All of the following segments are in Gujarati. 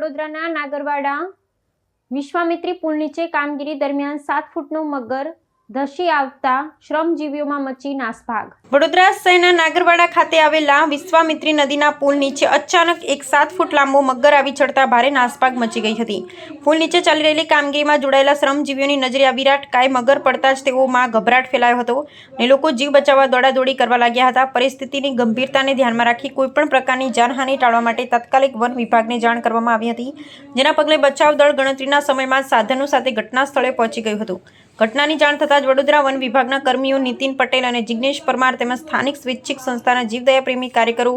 વડોદરાના નાગરવાડા વિશ્વામિત્રી પુલ નીચે કામગીરી દરમિયાન 7 ફૂટનો મગર ધસી આવતા શ્રમજીવીઓમાં મચી નાસભાગ। વડોદરા શહેરના નાગરવાડા ખાતે આવેલા વિશ્વામિત્રી નદીના પુલ નીચે અચાનક એક 7 ફૂટ લાંબો મગર આવી ચડતા ભારે નાસભાગ મચી ગઈ હતી। પુલ નીચે ચાલી રહેલી કામગીરીમાં જોડાયેલા શ્રમજીવીઓની નજરે આવી વિરાટકાય મગર પડતા જ તેઓમાં ગભરાટ ફેલાયો હતો અને લોકો જીવ બચાવવા દોડાદોડી કરવા લાગ્યા હતા। પરિસ્થિતિની ગંભીરતાને ધ્યાનમાં રાખી કોઈપણ પ્રકારની જાનહાનિ ટાળવા માટે તાત્કાલિક વન વિભાગને જાણ કરવામાં આવી હતી, જેના પગલે બચાવ દળ ગણતરીના સમયમાં સાધનો સાથે ઘટના સ્થળે પહોંચી ગયું હતું। ઘટનાની જાણ થતાં જ વડોદરા વન વિભાગના કર્મીઓ નીતિન પટેલ અને જિગ્નેશ પરમાર તેમજ સ્થાનિક સ્વૈચ્છિક સંસ્થાના જીવદયા પ્રેમી કાર્યકરો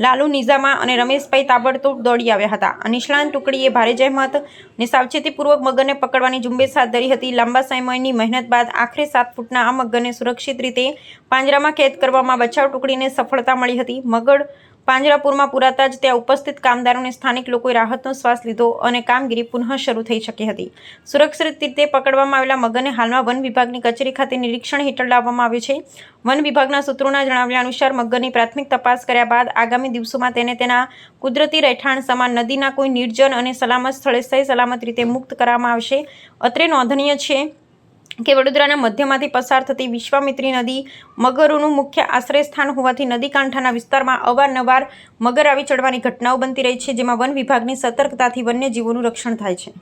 લાલુ નિઝામા અને રમેશભાઈ તાબડતોબ દોડી આવ્યા હતા। આ નિષ્ણાત ટુકડીએ ભારે જહેમત અને સાવચેતીપૂર્વક મગરને પકડવાની ઝુંબેશ હાથ ધરી હતી। લાંબા સમયની મહેનત બાદ આખરે 7 ફૂટના આ મગરને સુરક્ષિત રીતે પાંજરામાં કેદ કરવામાં બચાવ ટુકડીને સફળતા મળી હતી। મગર પાંજરાપુરમાં પુરાતા જ ત્યાં ઉપસ્થિત કામદારોને સ્થાનિક લોકોએ રાહતનો શ્વાસ લીધો અને કામગીરી પુનઃ શરૂ થઈ શકી હતી। સુરક્ષિત રીતે પકડવામાં આવેલા મગરને હાલમાં વન વિભાગની કચેરી ખાતે નિરીક્ષણ હેઠળ લાવવામાં આવ્યો છે। વન વિભાગના સૂત્રોના જણાવ્યા અનુસાર મગરની પ્રાથમિક તપાસ કર્યા બાદ આગામી દિવસોમાં તેને તેના કુદરતી રહેઠાણ સમાન નદીના કોઈ નિર્જન અને સલામત સ્થળે સહી સલામત રીતે મુક્ત કરવામાં આવશે। અત્રે નોંધનીય છે કે વડોદરાના મધ્યમાંથી પસાર થતી વિશ્વામિત્રી નદી મગરોનું મુખ્ય આશ્રય સ્થાન હોવાથી નદી કાંઠાના વિસ્તારમાં અવારનવાર મગર આવી ચડવાની ઘટનાઓ બનતી રહી છે, જેમાં વન વિભાગની સતર્કતાથી વન્યજીવોનું રક્ષણ થાય છે।